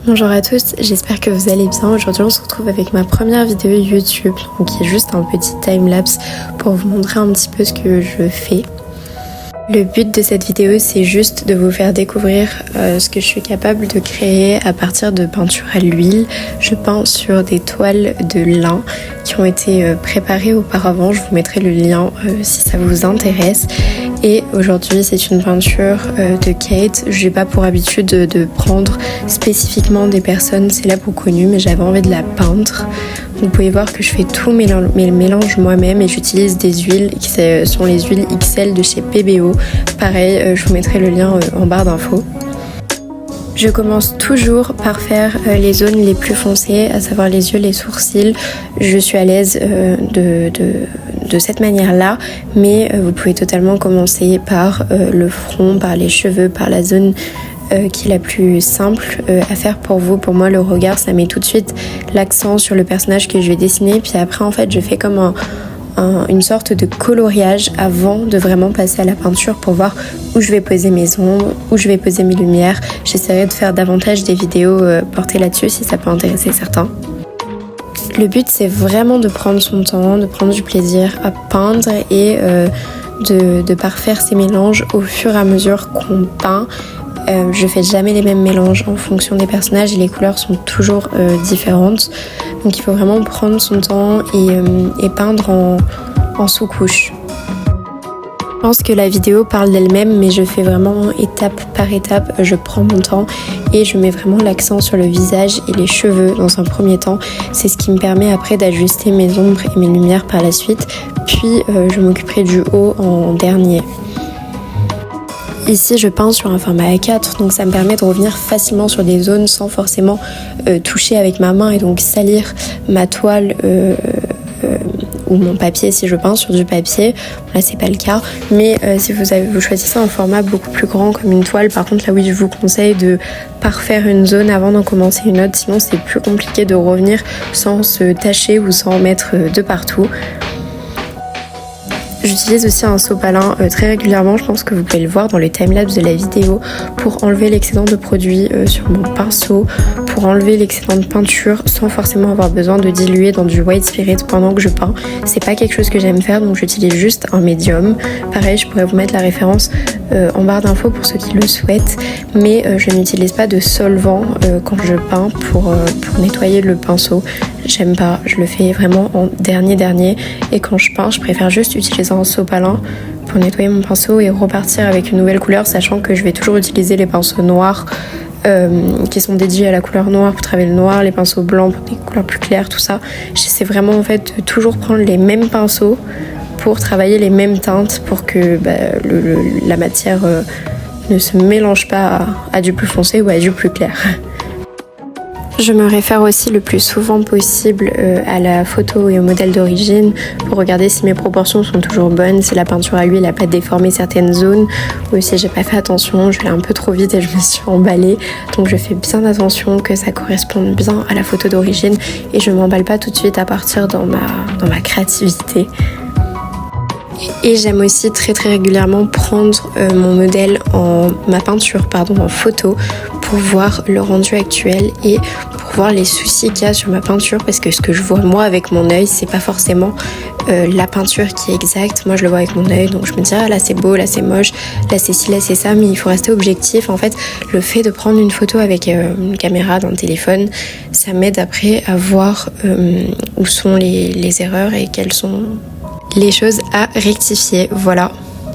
Bonjour à tous, j'espère que vous allez bien. Aujourd'hui on se retrouve avec ma première vidéo YouTube, donc qui est juste un petit timelapse pour vous montrer un petit peu ce que je fais. Le but de cette vidéo, c'est juste de vous faire découvrir ce que je suis capable de créer à partir de peinture à l'huile. Je peins sur des toiles de lin qui ont été préparées auparavant. Je vous mettrai le lien si ça vous intéresse. Et aujourd'hui, c'est une peinture de Kate. Je n'ai pas pour habitude de prendre spécifiquement des personnes célèbres ou connues, mais j'avais envie de la peindre. Vous pouvez voir que je fais tous mes mélanges moi-même et j'utilise des huiles qui sont les huiles XL de chez PBO. Pareil, je vous mettrai le lien en barre d'infos. Je commence toujours par faire les zones les plus foncées, à savoir les yeux, les sourcils. Je suis à l'aise de cette manière-là, mais vous pouvez totalement commencer par le front, par les cheveux, par la zone qui est la plus simple à faire pour vous. Pour moi, le regard, ça met tout de suite l'accent sur le personnage que je vais dessiner. Puis après, en fait, je fais comme une sorte de coloriage avant de vraiment passer à la peinture pour voir où je vais poser mes ombres, où je vais poser mes lumières. J'essaierai de faire davantage des vidéos portées là-dessus si ça peut intéresser certains. Le but, c'est vraiment de prendre son temps, de prendre du plaisir à peindre et de parfaire ces mélanges au fur et à mesure qu'on peint. Je fais jamais les mêmes mélanges en fonction des personnages et les couleurs sont toujours différentes. Donc il faut vraiment prendre son temps et peindre en sous-couche. Je pense que la vidéo parle d'elle-même, mais je fais vraiment étape par étape. Je prends mon temps et je mets vraiment l'accent sur le visage et les cheveux dans un premier temps. C'est ce qui me permet après d'ajuster mes ombres et mes lumières par la suite. Puis je m'occuperai du haut en dernier. Ici, je peins sur un format A4, donc ça me permet de revenir facilement sur des zones sans forcément toucher avec ma main et donc salir ma toile ou mon papier si je peins sur du papier. Là, c'est pas le cas, mais si vous choisissez un format beaucoup plus grand comme une toile, par contre, là oui, je vous conseille de parfaire une zone avant d'en commencer une autre, sinon c'est plus compliqué de revenir sans se tacher ou sans mettre de partout. J'utilise aussi un sopalin très régulièrement, je pense que vous pouvez le voir dans le timelapse de la vidéo, pour enlever l'excédent de produit sur mon pinceau, pour enlever l'excédent de peinture sans forcément avoir besoin de diluer dans du white spirit pendant que je peins. C'est pas quelque chose que j'aime faire, donc j'utilise juste un médium. Pareil, je pourrais vous mettre la référence en barre d'infos pour ceux qui le souhaitent, mais je n'utilise pas de solvant quand je peins pour nettoyer le pinceau. J'aime pas, je le fais vraiment en dernier et quand je peins, je préfère juste utiliser un sopalin pour nettoyer mon pinceau et repartir avec une nouvelle couleur, sachant que je vais toujours utiliser les pinceaux noirs qui sont dédiés à la couleur noire pour travailler le noir, les pinceaux blancs pour des couleurs plus claires, tout ça. J'essaie vraiment en fait de toujours prendre les mêmes pinceaux pour travailler les mêmes teintes pour que la matière ne se mélange pas à du plus foncé ou à du plus clair. Je me réfère aussi le plus souvent possible à la photo et au modèle d'origine pour regarder si mes proportions sont toujours bonnes, si la peinture à l'huile n'a pas déformé certaines zones ou si j'ai pas fait attention, je vais un peu trop vite et je me suis emballée. Donc je fais bien attention que ça corresponde bien à la photo d'origine et je m'emballe pas tout de suite à partir dans ma créativité. Et j'aime aussi très régulièrement prendre ma peinture en photo pour voir le rendu actuel et pour voir les soucis qu'il y a sur ma peinture, parce que ce que je vois moi avec mon œil, c'est pas forcément la peinture qui est exacte. Moi je le vois avec mon œil, donc je me dis là c'est beau, là c'est moche, là c'est ci, là c'est ça, mais il faut rester objectif. En fait, le fait de prendre une photo avec une caméra dans le téléphone, ça m'aide après à voir où sont les erreurs et quelles sont les choses à rectifier. Voilà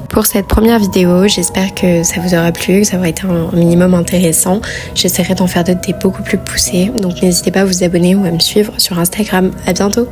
pour cette première vidéo, j'espère que ça vous aura plu, que ça aura été un minimum intéressant. J'essaierai d'en faire d'autres beaucoup plus poussées, donc n'hésitez pas à vous abonner ou à me suivre sur Instagram. À bientôt.